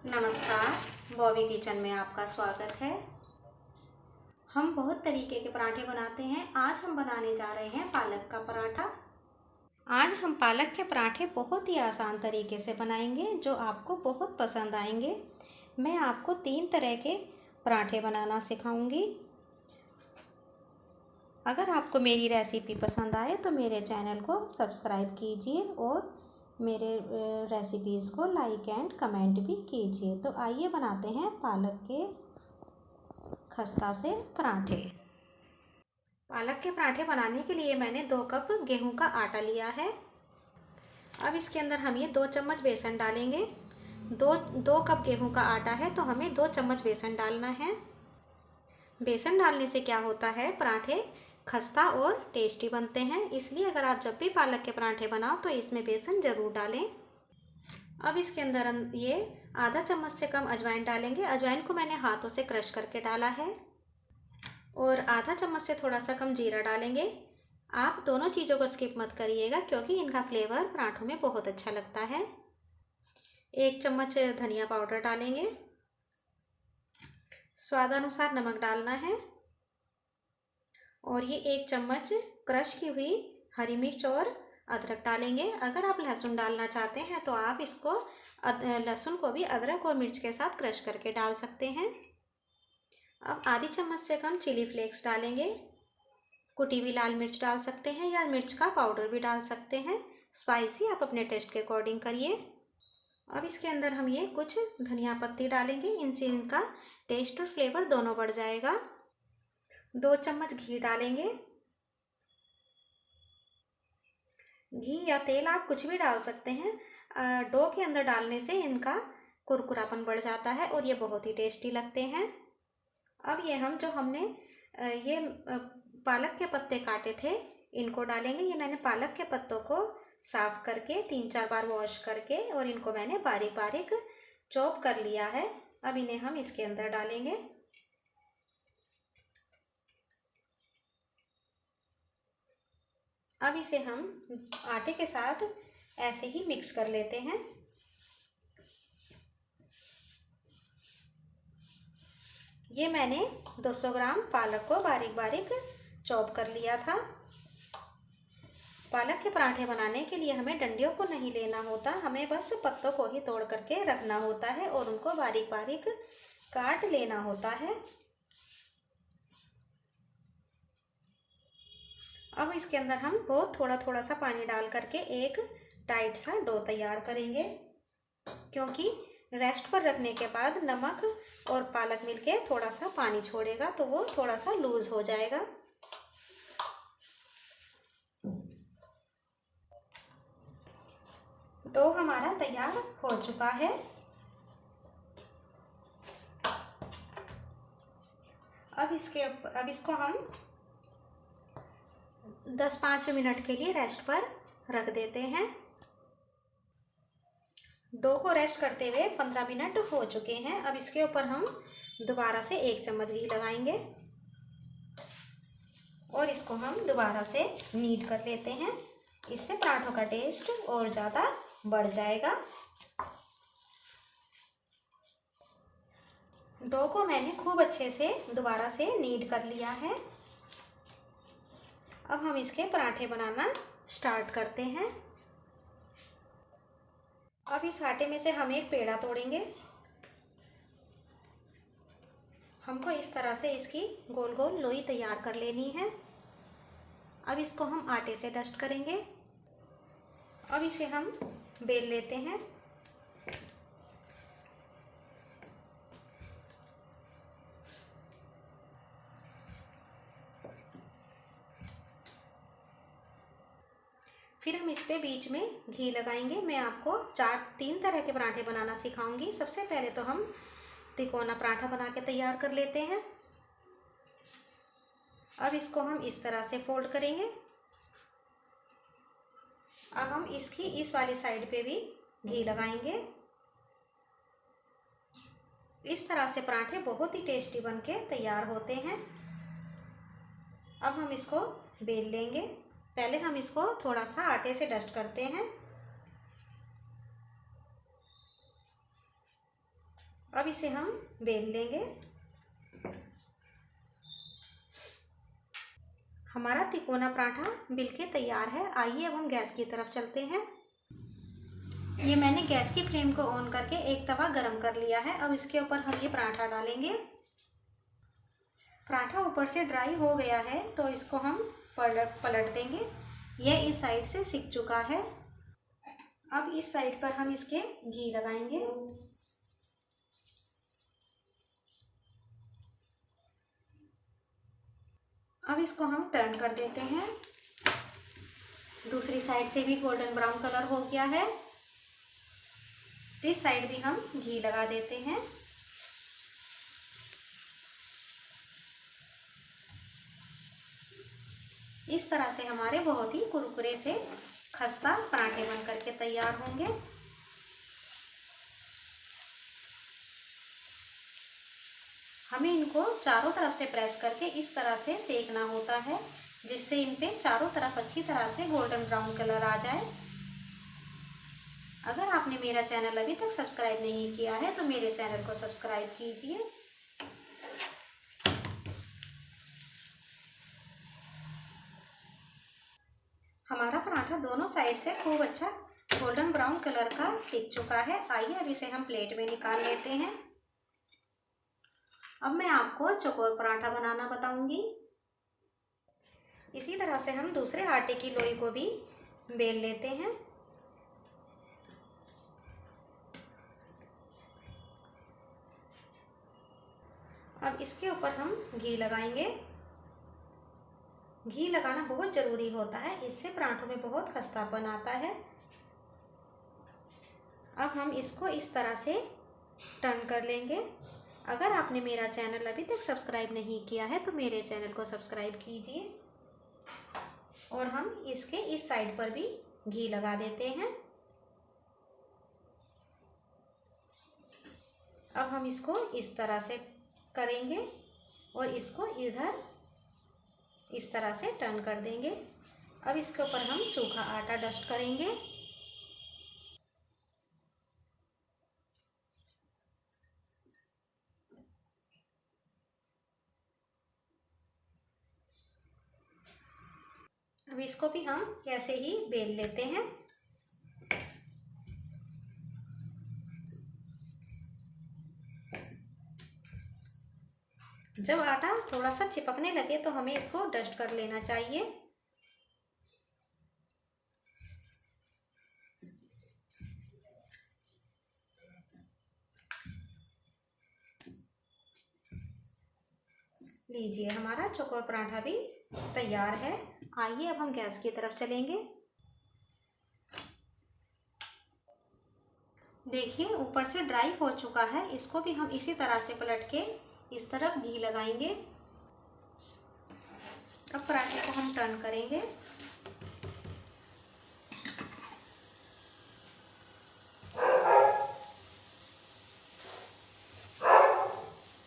नमस्कार। बॉबी किचन में आपका स्वागत है। हम बहुत तरीके के पराठे बनाते हैं। आज हम बनाने जा रहे हैं पालक का पराठा। आज हम पालक के पराठे बहुत ही आसान तरीके से बनाएंगे जो आपको बहुत पसंद आएंगे। मैं आपको 3 तरह के पराठे बनाना सिखाऊंगी। अगर आपको मेरी रेसिपी पसंद आए तो मेरे चैनल को सब्सक्राइब कीजिए और मेरे रेसिपीज़ को लाइक एंड कमेंट भी कीजिए। तो आइए बनाते हैं पालक के खस्ता से पराठे। पालक के पराठे बनाने के लिए मैंने 2 कप गेहूं का आटा लिया है। अब इसके अंदर हम ये 2 चम्मच बेसन डालेंगे। 2 कप गेहूं का आटा है तो हमें 2 चम्मच बेसन डालना है। बेसन डालने से क्या होता है, पराठे खस्ता और टेस्टी बनते हैं। इसलिए अगर आप जब भी पालक के पराठे बनाओ तो इसमें बेसन ज़रूर डालें। अब इसके अंदर ये आधा चम्मच से कम अजवाइन डालेंगे। अजवाइन को मैंने हाथों से क्रश करके डाला है। और आधा चम्मच से थोड़ा सा कम जीरा डालेंगे। आप दोनों चीज़ों को स्किप मत करिएगा क्योंकि इनका फ्लेवर पराठों में बहुत अच्छा लगता है। 1 चम्मच धनिया पाउडर डालेंगे। स्वादानुसार नमक डालना है। और ये 1 चम्मच क्रश की हुई हरी मिर्च और अदरक डालेंगे। अगर आप लहसुन डालना चाहते हैं तो आप इसको लहसुन को भी अदरक और मिर्च के साथ क्रश करके डाल सकते हैं। अब आधी चम्मच से कम चिली फ्लेक्स डालेंगे। कुटी हुई लाल मिर्च डाल सकते हैं या मिर्च का पाउडर भी डाल सकते हैं। स्पाइसी आप अपने टेस्ट के अकॉर्डिंग करिए। अब इसके अंदर हम ये कुछ धनिया पत्ती डालेंगे। इनसे इनका टेस्ट और फ्लेवर दोनों बढ़ जाएगा। 2 चम्मच घी डालेंगे। घी या तेल आप कुछ भी डाल सकते हैं। डो के अंदर डालने से इनका कुरकुरापन बढ़ जाता है और ये बहुत ही टेस्टी लगते हैं। अब ये हम जो हमने ये पालक के पत्ते काटे थे इनको डालेंगे। ये मैंने पालक के पत्तों को साफ़ करके 3-4 बार वॉश करके और इनको मैंने बारीक बारीक चॉप कर लिया है। अब इन्हें हम इसके अंदर डालेंगे। अब इसे हम आटे के साथ ऐसे ही मिक्स कर लेते हैं। ये मैंने 200 ग्राम पालक को बारीक बारीक चॉप कर लिया था। पालक के पराठे बनाने के लिए हमें डंडियों को नहीं लेना होता, हमें बस पत्तों को ही तोड़ करके रखना होता है और उनको बारीक बारीक काट लेना होता है। अब इसके अंदर हम बहुत थोड़ा थोड़ा सा पानी डाल करके एक टाइट सा डो तैयार करेंगे क्योंकि रेस्ट पर रखने के बाद नमक और पालक मिलके थोड़ा सा पानी छोड़ेगा तो वो थोड़ा सा लूज हो जाएगा। डो हमारा तैयार हो चुका है। अब इसको हम 10-5 मिनट के लिए रेस्ट पर रख देते हैं। डो को रेस्ट करते हुए 15 मिनट हो चुके हैं। अब इसके ऊपर हम दोबारा से 1 चम्मच घी लगाएंगे और इसको हम दोबारा से नीड कर लेते हैं। इससे पराठों का टेस्ट और ज़्यादा बढ़ जाएगा। डो को मैंने खूब अच्छे से दोबारा से नीड कर लिया है। अब हम इसके पराठे बनाना स्टार्ट करते हैं। अब इस आटे में से हम एक पेड़ा तोड़ेंगे। हमको इस तरह से इसकी गोल गोल लोई तैयार कर लेनी है। अब इसको हम आटे से डस्ट करेंगे। अब इसे हम बेल लेते हैं। फिर हम इस पे बीच में घी लगाएंगे। मैं आपको 3 तरह के पराठे बनाना सिखाऊंगी। सबसे पहले तो हम तिकोना पराठा बना के तैयार कर लेते हैं। अब इसको हम इस तरह से फोल्ड करेंगे। अब हम इसकी इस वाली साइड पे भी घी लगाएंगे। इस तरह से पराठे बहुत ही टेस्टी बनके तैयार होते हैं। अब हम इसको बेल लेंगे। पहले हम इसको थोड़ा सा आटे से डस्ट करते हैं। अब इसे हम बेल लेंगे। हमारा तिकोना पराठा बिल्कुल तैयार है। आइए अब हम गैस की तरफ चलते हैं। ये मैंने गैस की फ्लेम को ऑन करके एक तवा गरम कर लिया है। अब इसके ऊपर हम ये पराठा डालेंगे। पराठा ऊपर से ड्राई हो गया है तो इसको हम पलट देंगे। यह इस साइड से सिक चुका है। अब इस साइड पर हम इसके घी लगाएंगे। अब इसको हम टर्न कर देते हैं। दूसरी साइड से भी गोल्डन ब्राउन कलर हो गया है। इस साइड भी हम घी लगा देते हैं। इस तरह से हमारे बहुत ही कुरकुरे से खस्ता पराठे बन करके तैयार होंगे। हमें इनको चारों तरफ से प्रेस करके इस तरह से सेकना होता है, जिससे इन पे चारों तरफ अच्छी तरह से गोल्डन ब्राउन कलर आ जाए। अगर आपने मेरा चैनल अभी तक सब्सक्राइब नहीं किया है तो मेरे चैनल को सब्सक्राइब कीजिए। हमारा पराठा दोनों साइड से खूब अच्छा गोल्डन ब्राउन कलर का सीख चुका है। आइए अब इसे हम प्लेट में निकाल लेते हैं। अब मैं आपको चौकोर पराठा बनाना बताऊंगी। इसी तरह से हम दूसरे आटे की लोई को भी बेल लेते हैं। अब इसके ऊपर हम घी लगाएंगे। घी लगाना बहुत ज़रूरी होता है, इससे पराठों में बहुत खस्तापन आता है। अब हम इसको इस तरह से टर्न कर लेंगे। अगर आपने मेरा चैनल अभी तक सब्सक्राइब नहीं किया है तो मेरे चैनल को सब्सक्राइब कीजिए। और हम इसके इस साइड पर भी घी लगा देते हैं। अब हम इसको इस तरह से करेंगे और इसको इधर इस तरह से टर्न कर देंगे। अब इसके ऊपर हम सूखा आटा डस्ट करेंगे। अब इसको भी हम ऐसे ही बेल लेते हैं। जब आटा थोड़ा सा चिपकने लगे तो हमें इसको डस्ट कर लेना चाहिए। लीजिए, हमारा चौकोर पराठा भी तैयार है। आइए अब हम गैस की तरफ चलेंगे। देखिए, ऊपर से ड्राई हो चुका है। इसको भी हम इसी तरह से पलट के इस तरफ घी लगाएंगे। अब पराठे को हम टर्न करेंगे।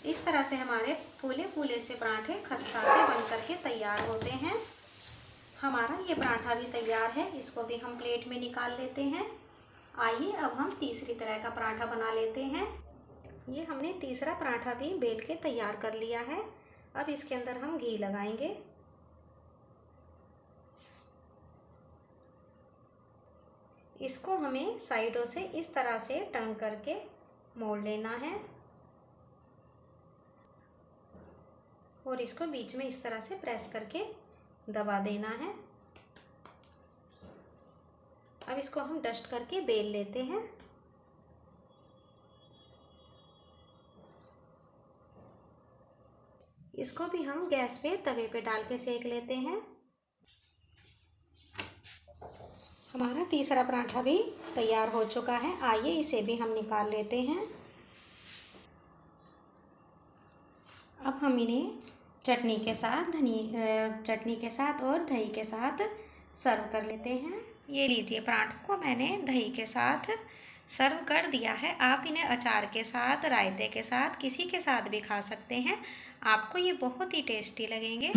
इस तरह से हमारे फूले फूले से पराठे खस्ता से बन करके तैयार होते हैं। हमारा ये पराठा भी तैयार है। इसको भी हम प्लेट में निकाल लेते हैं। आइए अब हम तीसरी तरह का पराठा बना लेते हैं। ये हमने तीसरा पराठा भी बेल के तैयार कर लिया है। अब इसके अंदर हम घी लगाएंगे। इसको हमें साइडों से इस तरह से टर्न करके मोड़ लेना है और इसको बीच में इस तरह से प्रेस करके दबा देना है। अब इसको हम डस्ट करके बेल लेते हैं। इसको भी हम गैस पे तवे पे डाल के सेक लेते हैं। हमारा तीसरा पराठा भी तैयार हो चुका है। आइए इसे भी हम निकाल लेते हैं। अब हम इन्हें चटनी के साथ और दही के साथ सर्व कर लेते हैं। ये लीजिए, पराठों को मैंने दही के साथ सर्व कर दिया है। आप इन्हें अचार के साथ, रायते के साथ, किसी के साथ भी खा सकते हैं। आपको ये बहुत ही टेस्टी लगेंगे।